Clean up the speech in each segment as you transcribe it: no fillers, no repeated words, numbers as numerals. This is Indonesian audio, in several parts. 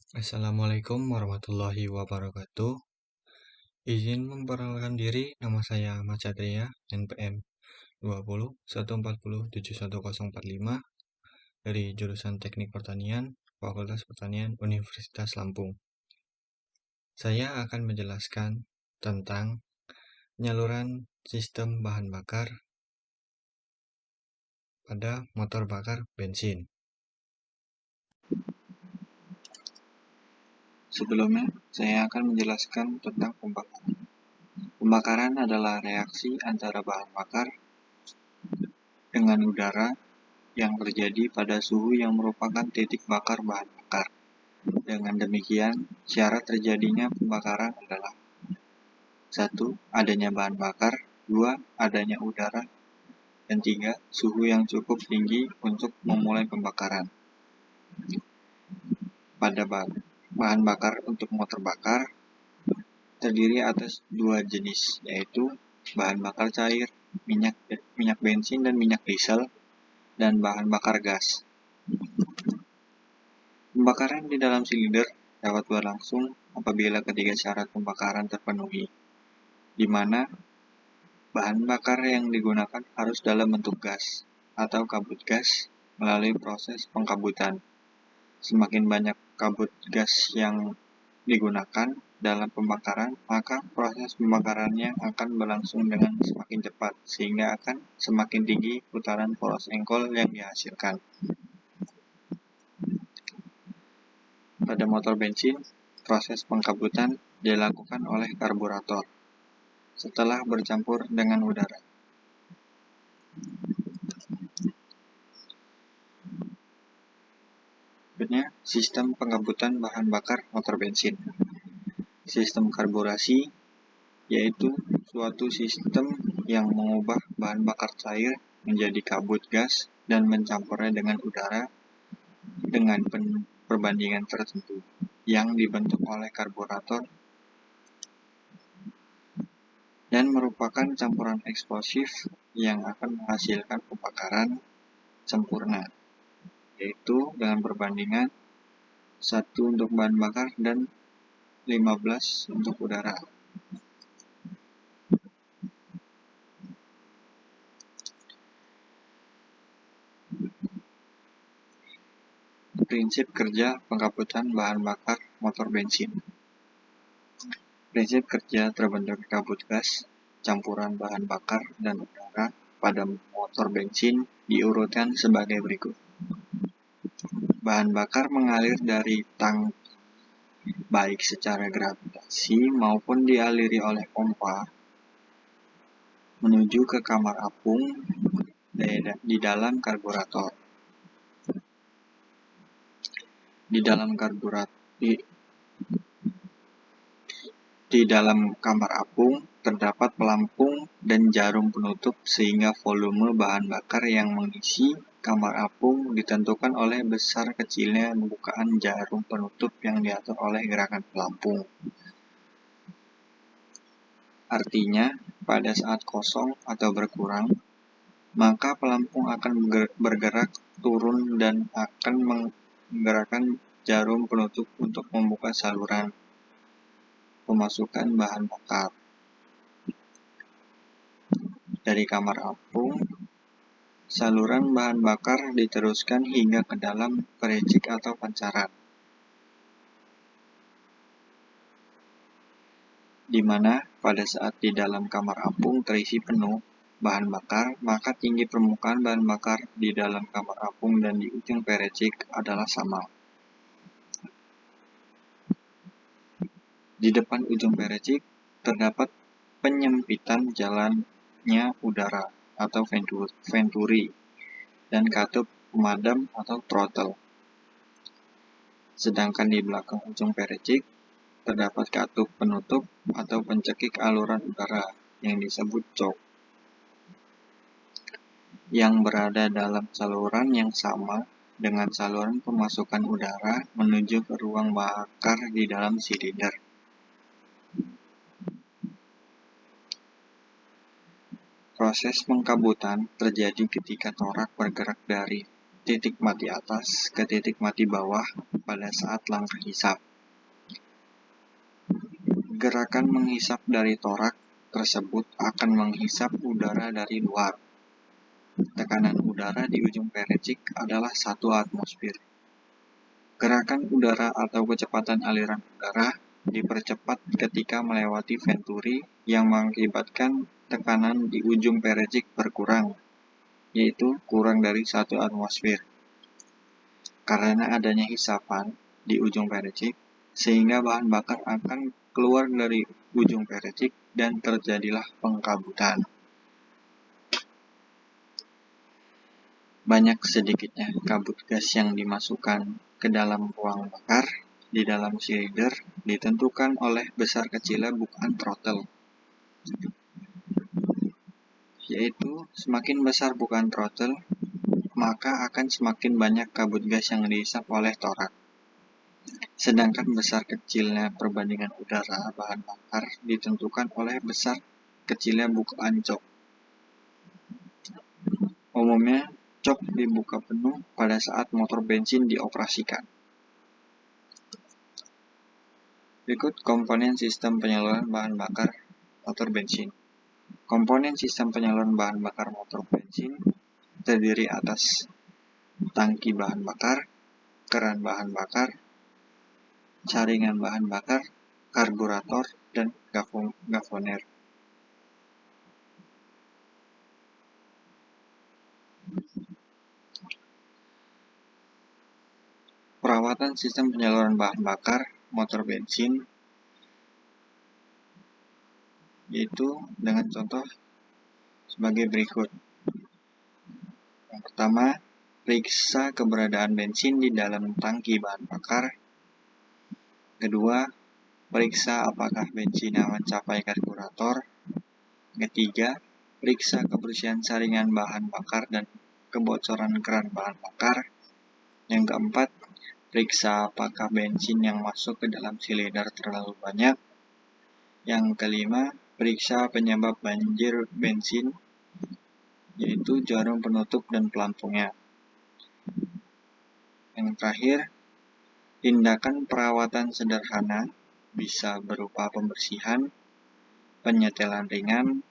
Assalamualaikum warahmatullahi wabarakatuh. Izin memperkenalkan diri, nama saya Ahmad Satria, NPM 2014071045 dari jurusan Teknik Pertanian, Fakultas Pertanian Universitas Lampung. Saya akan menjelaskan tentang penyaluran sistem bahan bakar pada motor bakar bensin. Sebelumnya, saya akan menjelaskan tentang pembakaran. Pembakaran adalah reaksi antara bahan bakar dengan udara yang terjadi pada suhu yang merupakan titik bakar bahan bakar. Dengan demikian, syarat terjadinya pembakaran adalah 1. Adanya bahan bakar, 2. Adanya udara, dan 3. Suhu yang cukup tinggi untuk memulai pembakaran. Pada bahan bakar untuk motor bakar, terdiri atas dua jenis, yaitu bahan bakar cair, minyak bensin dan minyak diesel, dan bahan bakar gas. Pembakaran di dalam silinder dapat berlangsung apabila ketiga syarat pembakaran terpenuhi, di mana bahan bakar yang digunakan harus dalam bentuk gas atau kabut gas melalui proses pengkabutan. Semakin banyak kabut gas yang digunakan dalam pembakaran, maka proses pembakarannya akan berlangsung dengan semakin cepat, sehingga akan semakin tinggi putaran poros engkol yang dihasilkan. Pada motor bensin, proses pengkabutan dilakukan oleh karburator setelah bercampur dengan udara. Berikutnya, sistem pengkabutan bahan bakar motor bensin. Sistem karburasi yaitu suatu sistem yang mengubah bahan bakar cair menjadi kabut gas dan mencampurnya dengan udara dengan perbandingan tertentu yang dibentuk oleh karburator dan merupakan campuran eksplosif yang akan menghasilkan pembakaran sempurna, yaitu dengan perbandingan 1 untuk bahan bakar dan 15 untuk udara. Prinsip kerja pengkabutan bahan bakar motor bensin. Prinsip kerja terbentuk kabut gas, campuran bahan bakar dan udara pada motor bensin diurutkan sebagai berikut. Bahan bakar mengalir dari tangki baik secara gravitasi maupun dialiri oleh pompa menuju ke kamar apung di dalam karburator. Di dalam kamar apung terdapat pelampung dan jarum penutup sehingga volume bahan bakar yang mengisi kamar apung ditentukan oleh besar kecilnya bukaan jarum penutup yang diatur oleh gerakan pelampung. Artinya, pada saat kosong atau berkurang, maka pelampung akan bergerak turun dan akan menggerakkan jarum penutup untuk membuka saluran pemasukan bahan bakar. Dari kamar apung, saluran bahan bakar diteruskan hingga ke dalam pericik atau pancaran, di mana pada saat di dalam kamar apung terisi penuh bahan bakar, maka tinggi permukaan bahan bakar di dalam kamar apung dan di ujung pericik adalah sama. Di depan ujung pericik terdapat penyempitan jalannya udara atau venturi dan katup pemadam atau throttle. Sedangkan di belakang ujung pericik terdapat katup penutup atau pencekik aluran udara yang disebut choke, yang berada dalam saluran yang sama dengan saluran pemasukan udara menuju ke ruang bakar di dalam silinder. Proses pengkabutan terjadi ketika torak bergerak dari titik mati atas ke titik mati bawah pada saat langkah hisap. Gerakan menghisap dari torak tersebut akan menghisap udara dari luar. Tekanan udara di ujung pericik adalah 1 atmosfer. Gerakan udara atau kecepatan aliran udara dipercepat ketika melewati venturi yang mengakibatkan tekanan di ujung pericik berkurang, yaitu kurang dari 1 atmosfer. Karena adanya hisapan di ujung pericik, sehingga bahan bakar akan keluar dari ujung pericik dan terjadilah pengkabutan. Banyak sedikitnya kabut gas yang dimasukkan ke dalam ruang bakar di dalam silinder ditentukan oleh besar kecilnya bukaan throttle, yaitu semakin besar bukaan throttle, maka akan semakin banyak kabut gas yang dihisap oleh torak. Sedangkan besar kecilnya perbandingan udara bahan bakar ditentukan oleh besar kecilnya bukaan jok. Umumnya, jok dibuka penuh pada saat motor bensin dioperasikan. Berikut komponen sistem penyaluran bahan bakar motor bensin. Komponen sistem penyaluran bahan bakar motor bensin terdiri atas tangki bahan bakar, keran bahan bakar, saringan bahan bakar, karburator, dan gavoner. Perawatan sistem penyaluran bahan bakar motor bensin yaitu dengan contoh sebagai berikut. Yang pertama, periksa keberadaan bensin di dalam tangki bahan bakar. Kedua, periksa apakah bensinnya mencapai karburator. Ketiga, periksa kebersihan saringan bahan bakar dan kebocoran keran bahan bakar. Yang keempat, periksa apakah bensin yang masuk ke dalam silinder terlalu banyak. Yang kelima, periksa penyebab banjir bensin, yaitu jarum penutup dan pelampungnya. Yang terakhir, tindakan perawatan sederhana bisa berupa pembersihan, penyetelan ringan,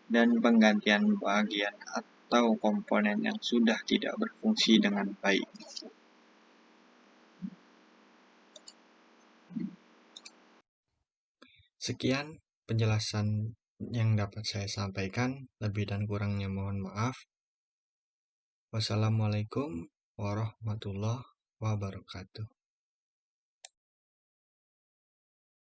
dan penggantian bagian atau komponen yang sudah tidak berfungsi dengan baik. Sekian penjelasan yang dapat saya sampaikan, lebih dan kurangnya mohon maaf. Wassalamualaikum warahmatullahi wabarakatuh.